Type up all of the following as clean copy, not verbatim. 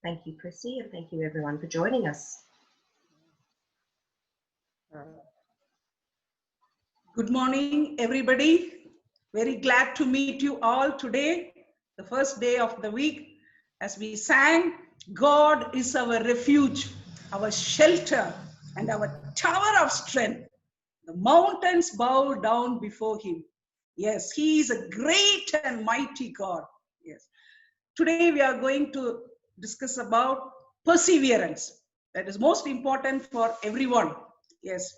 Thank you, Chrissy, and thank you everyone for joining us. Good morning, everybody. Very glad to meet you all today, the first day of the week, as we sang, God is our refuge, our shelter, and our tower of strength. The mountains bow down before him. Yes, he is a great and mighty God. Yes. Today we are going to discuss about perseverance. That is most important for everyone. Yes.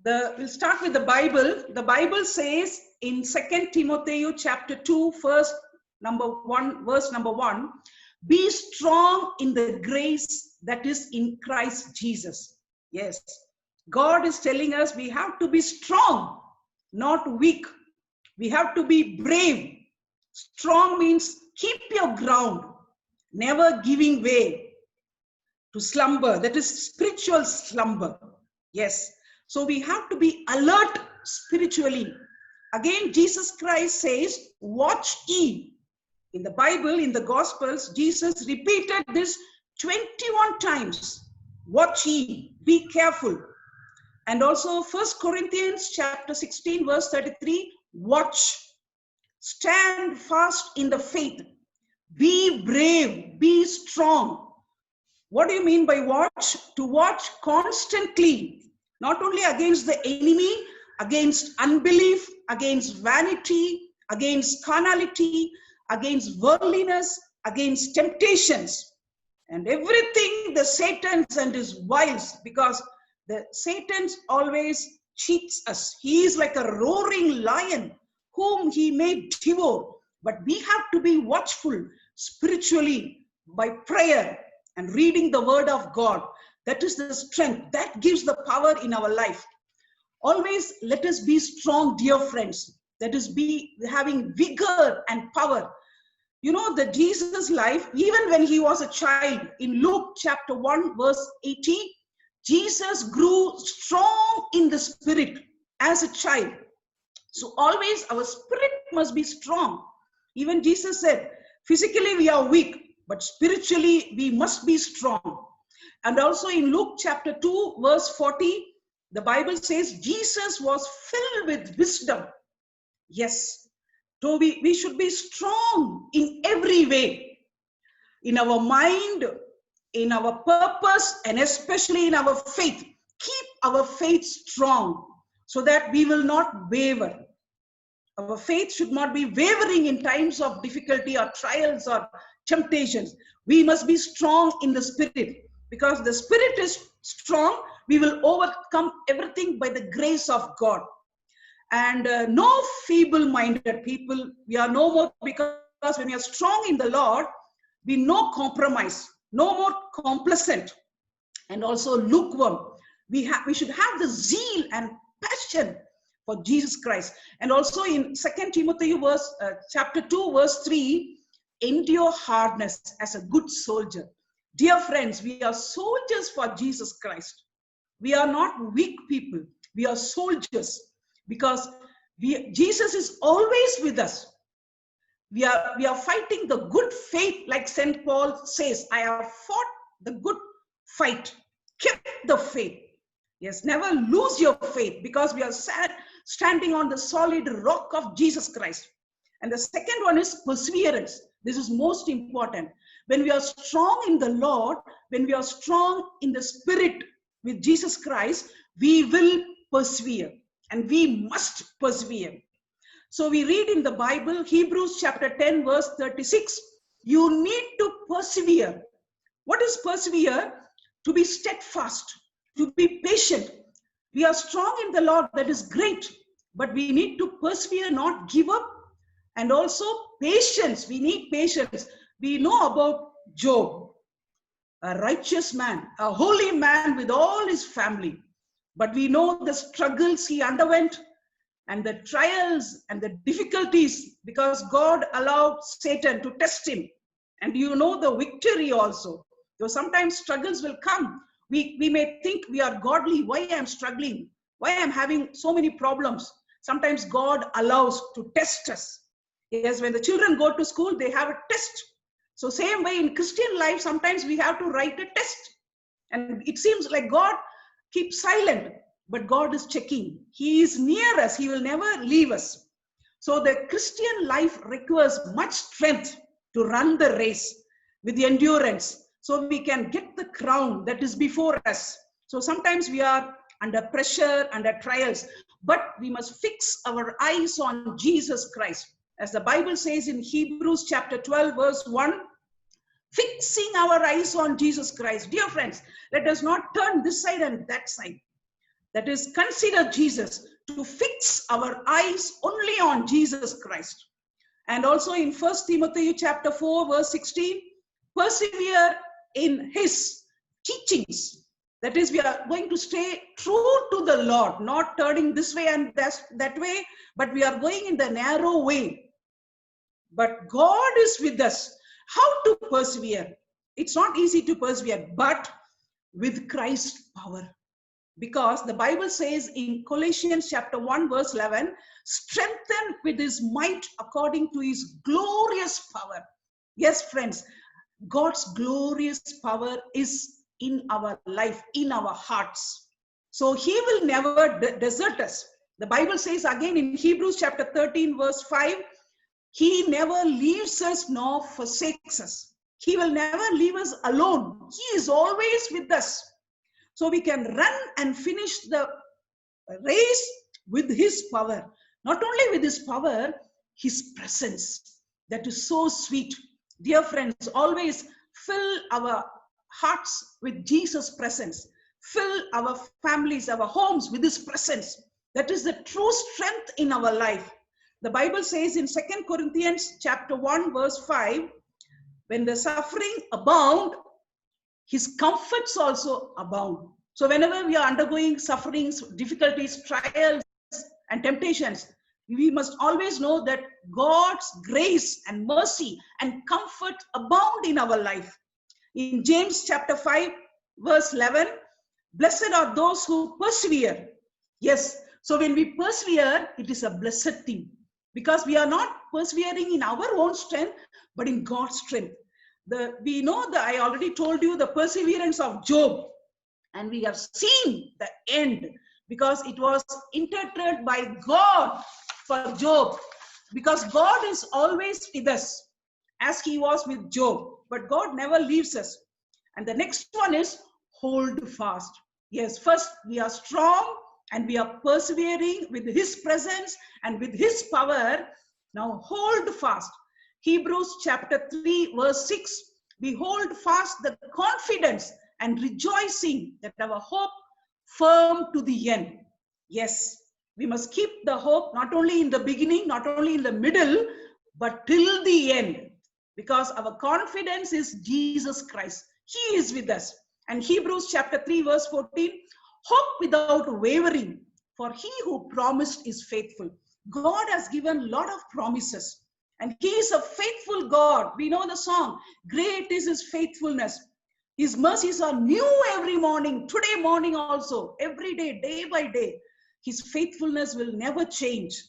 We'll start with the Bible. The Bible says in 2 Timothy chapter 2, verse number 1, be strong in the grace that is in Christ Jesus. Yes. God is telling us we have to be strong, not weak. We have to be brave. Strong means keep your ground, never giving way to slumber. That is spiritual slumber. Yes. So we have to be alert spiritually. Again, Jesus Christ says, watch ye. In the Bible, in the Gospels, Jesus repeated this 21 times. Watch ye, be careful. And also 1 Corinthians chapter 16, verse 33, watch, stand fast in the faith, be brave, be strong. What do you mean by watch? To watch constantly, not only against the enemy, against unbelief, against vanity, against carnality, against worldliness, against temptations, and everything the Satan's and his wiles, because the Satan always cheats us. He is like a roaring lion whom he may devour. But we have to be watchful spiritually by prayer and reading the word of God. That is the strength. That gives the power in our life. Always let us be strong, dear friends. That is be having vigor and power. You know, the Jesus life, even when he was a child, in Luke chapter 1, verse 18, Jesus grew strong in the spirit as a child. So always our spirit must be strong. Even Jesus said, physically we are weak, but spiritually we must be strong. And also in Luke chapter 2, verse 40, the Bible says Jesus was filled with wisdom. Yes. So we should be strong in every way. In our mind, in our purpose, and especially in our faith. Keep our faith strong so that we will not waver. Our faith should not be wavering in times of difficulty or trials or temptations. We must be strong in the spirit. Because the spirit is strong, we will overcome everything by the grace of God. And no feeble-minded people, we are no more, because when we are strong in the Lord, we no compromise, no more complacent, and also lukewarm. We should have the zeal and passion for Jesus Christ. And also in 2 Timothy chapter 2, verse 3, endure hardness as a good soldier. Dear friends, we are soldiers for Jesus Christ. We are not weak people. We are soldiers because Jesus is always with us. We are fighting the good faith, like St. Paul says, I have fought the good fight. Keep the faith. Yes, never lose your faith, because we are standing on the solid rock of Jesus Christ. And the second one is perseverance. This is most important. When we are strong in the Lord, when we are strong in the spirit with Jesus Christ, we will persevere, and we must persevere. So we read in the Bible, Hebrews chapter 10, verse 36, you need to persevere. What is persevere? To be steadfast, to be patient. We are strong in the Lord, that is great, but we need to persevere, not give up. And also patience, we need patience. We know about Job, a righteous man, a holy man with all his family. But we know the struggles he underwent and the trials and the difficulties, because God allowed Satan to test him. And you know the victory also. Though sometimes struggles will come. We may think we are godly. Why I am struggling? Why I am having so many problems? Sometimes God allows to test us. Yes, when the children go to school, they have a test. So same way in Christian life, sometimes we have to write a test. And it seems like God keeps silent, but God is checking. He is near us. He will never leave us. So the Christian life requires much strength to run the race with the endurance, so we can get the crown that is before us. So sometimes we are under pressure, under trials, but we must fix our eyes on Jesus Christ. As the Bible says in Hebrews chapter 12, verse 1, fixing our eyes on Jesus Christ. Dear friends, let us not turn this side and that side. That is, consider Jesus, to fix our eyes only on Jesus Christ. And also in 1 Timothy chapter 4, verse 16, persevere in his teachings. That is, we are going to stay true to the Lord, not turning this way and that way, but we are going in the narrow way. But God is with us. How to persevere? It's not easy to persevere, but with Christ's power. Because the Bible says in Colossians chapter 1, verse 11, strengthened with his might according to his glorious power. Yes, friends, God's glorious power is in our life, in our hearts. So he will never desert us. The Bible says again in Hebrews chapter 13, verse 5, he never leaves us nor forsakes us. He will never leave us alone. He is always with us. So we can run and finish the race with his power. Not only with his power, his presence. That is so sweet. Dear friends, always fill our hearts with Jesus' presence. Fill our families, our homes with his presence. That is the true strength in our life. The Bible says in 2 Corinthians chapter 1, verse 5, when the suffering abound, his comforts also abound. So whenever we are undergoing sufferings, difficulties, trials, and temptations, we must always know that God's grace and mercy and comfort abound in our life. In James chapter 5, verse 11, blessed are those who persevere. Yes, so when we persevere, it is a blessed thing, because we are not persevering in our own strength, but in God's strength. We know that I already told you the perseverance of Job, and we have seen the end, because it was interpreted by God for Job, because God is always with us as he was with Job, but God never leaves us. And the next one is hold fast. Yes, first we are strong and we are persevering with his presence and with his power. Now hold fast. Hebrews chapter 3, verse 6, we hold fast the confidence and rejoicing that our hope firm to the end. Yes, we must keep the hope not only in the beginning, not only in the middle, but till the end, because our confidence is Jesus Christ. He is with us. And Hebrews chapter 3, verse 14, hope without wavering, for he who promised is faithful. God has given a lot of promises, and he is a faithful God. We know the song, great is his faithfulness. His mercies are new every morning, today morning also, every day, day by day. His faithfulness will never change,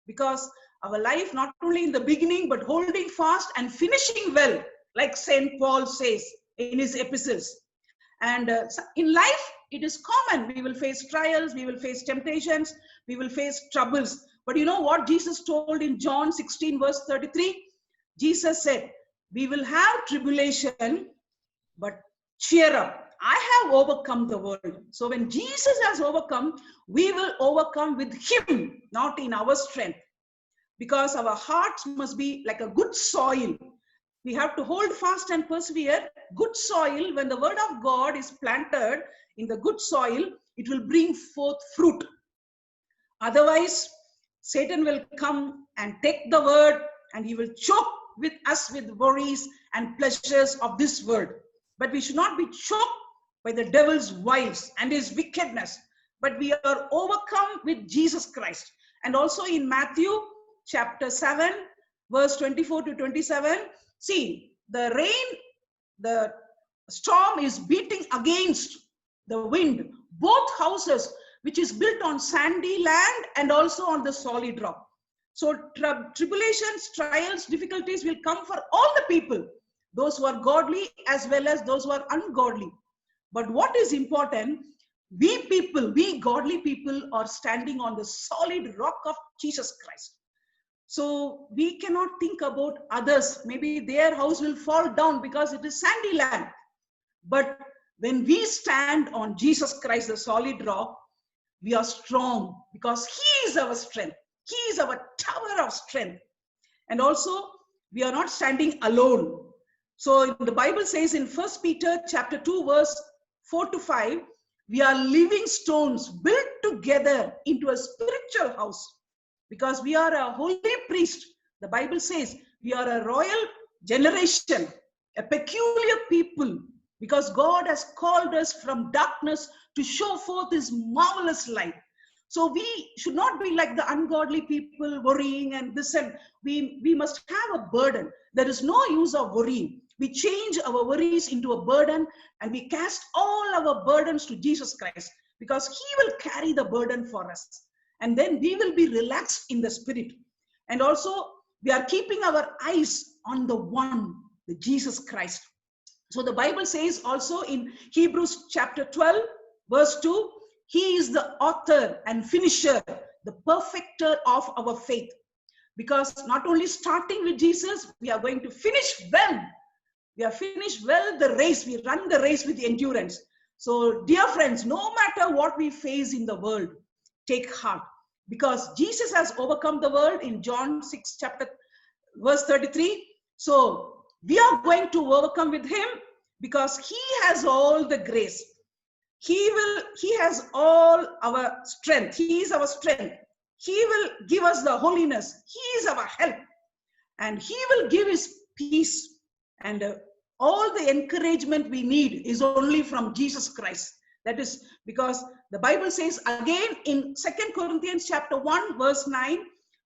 because our life, not only in the beginning, but holding fast and finishing well, like St. Paul says in his epistles. And in life, it is common. We will face trials, we will face temptations, we will face troubles. But you know what Jesus told in John 16, verse 33? Jesus said, we will have tribulation, but cheer up. I have overcome the world. So when Jesus has overcome, we will overcome with him, not in our strength. Because our hearts must be like a good soil. We have to hold fast and persevere. Good soil, when the word of God is planted in the good soil, it will bring forth fruit. Otherwise, Satan will come and take the word, and he will choke with us with worries and pleasures of this world. But we should not be choked by the devil's wiles and his wickedness, but we are overcome with Jesus Christ. And also in Matthew chapter 7, verse 24 to 27, see, the rain, the storm is beating against the wind. Both houses, which is built on sandy land and also on the solid rock. So tribulations, trials, difficulties will come for all the people. those who are godly as well as those who are ungodly. But what is important, we people, we godly people are standing on the solid rock of Jesus Christ. So we cannot think about others. Maybe their house will fall down because it is sandy land. But when we stand on Jesus Christ, the solid rock, we are strong because He is our strength. He is our tower of strength. And also, we are not standing alone. So the Bible says in 1 Peter chapter 2, verse 4 to 5, we are living stones built together into a spiritual house. Because we are a holy priest. The Bible says we are a royal generation, a peculiar people, because God has called us from darkness to show forth His marvelous light. So we should not be like the ungodly people worrying and this, and we must have a burden. There is no use of worrying. We change our worries into a burden and we cast all our burdens to Jesus Christ, because He will carry the burden for us. And then we will be relaxed in the spirit. And also we are keeping our eyes on the one, the Jesus Christ. So the Bible says also in Hebrews chapter 12, verse 2, He is the author and finisher, the perfecter of our faith. Because not only starting with Jesus, we are going to finish well. We have finished well the race. We run the race with endurance. So dear friends, no matter what we face in the world, take heart, because Jesus has overcome the world in John 6 chapter verse 33. So we are going to overcome with Him because He has all the grace. He has all our strength. He is our strength. He will give us the holiness. He is our help. And He will give His peace. And all the encouragement we need is only from Jesus Christ. That is because the Bible says again in 2 Corinthians chapter 1 verse 9,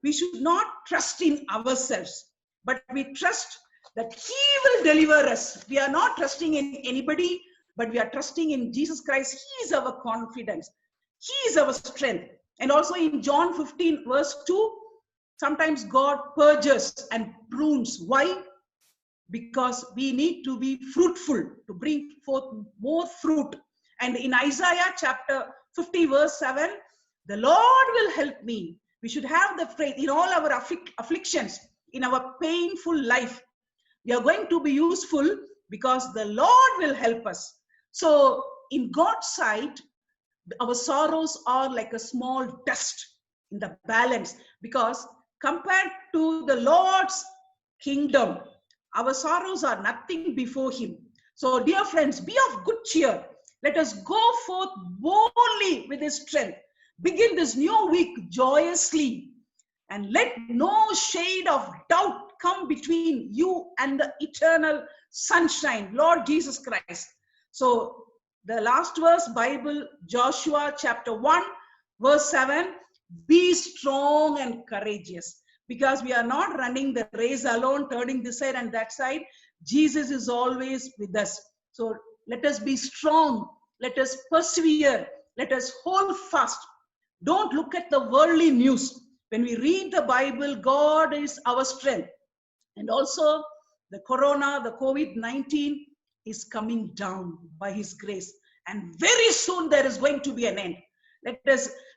we should not trust in ourselves, but we trust that He will deliver us. We are not trusting in anybody, but we are trusting in Jesus Christ. He is our confidence. He is our strength. And also in John 15 verse 2, sometimes God purges and prunes. Why? Because we need to be fruitful, to bring forth more fruit. And in Isaiah chapter 50 verse 7, the Lord will help me. We should have the faith in all our afflictions, in our painful life. We are going to be useful because the Lord will help us. So in God's sight, our sorrows are like a small dust in the balance, because compared to the Lord's kingdom, our sorrows are nothing before Him. So dear friends, be of good cheer. Let us go forth boldly with His strength. Begin this new week joyously, and let no shade of doubt come between you and the eternal sunshine, Lord Jesus Christ. So the last verse, Bible, Joshua chapter 1, verse 7, be strong and courageous, because we are not running the race alone, turning this side and that side. Jesus is always with us. So let us be strong. Let us persevere. Let us hold fast. Don't look at the worldly news. When we read the Bible, God is our strength. And also the corona, the COVID-19 is coming down by His grace. And very soon there is going to be an end.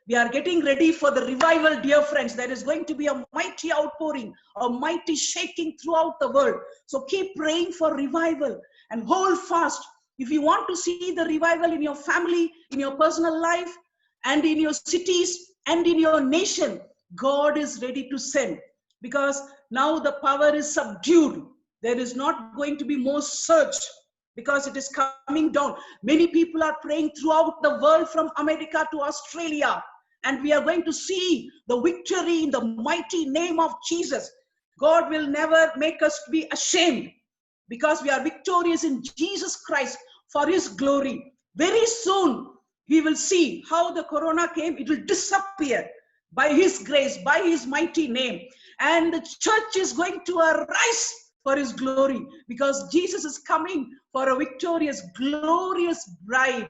We are getting ready for the revival, dear friends. There is going to be a mighty outpouring, a mighty shaking throughout the world. So keep praying for revival and hold fast. If you want to see the revival in your family, in your personal life, and in your cities, and in your nation, God is ready to send. Because now the power is subdued. There is not going to be more surge, because it is coming down. Many people are praying throughout the world, from America to Australia. And we are going to see the victory in the mighty name of Jesus. God will never make us be ashamed, because we are victorious in Jesus Christ for His glory. Very soon, we will see how the corona came. It will disappear by His grace, by His mighty name. And the church is going to arise for His glory, because Jesus is coming for a victorious, glorious bride.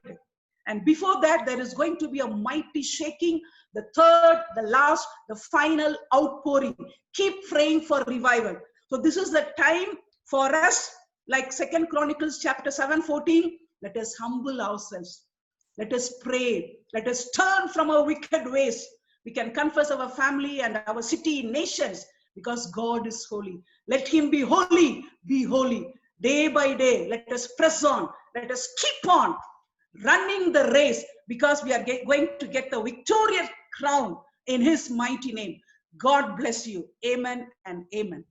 And before that, there is going to be a mighty shaking, the third, the last, the final outpouring. Keep praying for revival. So this is the time for us like 2 Chronicles chapter 7:14, let us humble ourselves. Let us pray. Let us turn from our wicked ways. We can confess our family and our city, nations, because God is holy. Let him be holy, be holy. Day by day, let us press on. Let us keep on running the race, because we are going to get the victorious crown in his mighty name. God bless you. Amen and amen.